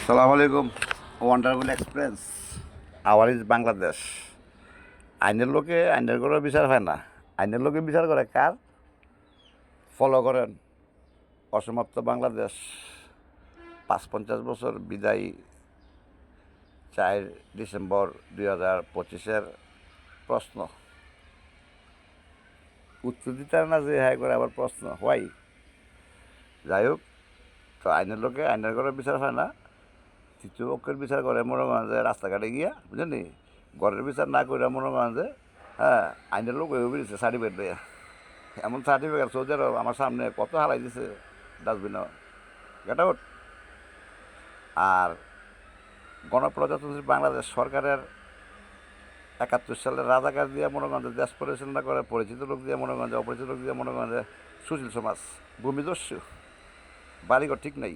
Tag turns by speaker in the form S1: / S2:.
S1: সালাম আলাইকুম। Wonderful experience our is Bangladesh. আইনের লোকে আইনের করে বিচার হয় না, আইনের লোকে বিচার করে কার? ফলো করেন অসমাপ্ত বাংলাদেশ, ৫-৫০ বছর বিদায়ী ৪ ডিসেম্বর ২০২৫ প্রশ্ন উত্তর দিতে পারে না যে হ্যাঁ করে আবার প্রশ্ন হোয়াই। যাই হোক, তো আইনের লোকে আইনের করে বিচার হয় না, তৃতীয় পক্ষের বিচার করে মনে করেন যে রাস্তাঘাটে গিয়া বুঝলেন, ঘরের বিচার না করে মনে করেন যে হ্যাঁ আইনের লোক হয়ে বেরিয়েছে সার্টিফিকেট দেয়া। এমন সার্টিফিকেট সৌদি আরব আমার সামনে কত হারাই দিছে ডাস্টবিনে, গেট আউট। আর গণপ্রজাতন্ত্রী বাংলাদেশ সরকারের ৭১ সালের রাজাকার দিয়ে মনে করেন যে দেশ পরিচালনা করে, পরিচিত লোক দিয়ে মনে করেন যে অপরিচিত লোক দিয়ে মনে করেন যে সুশীল সমাজ, ভূমিদস্যু, বাড়িঘর ঠিক নেই।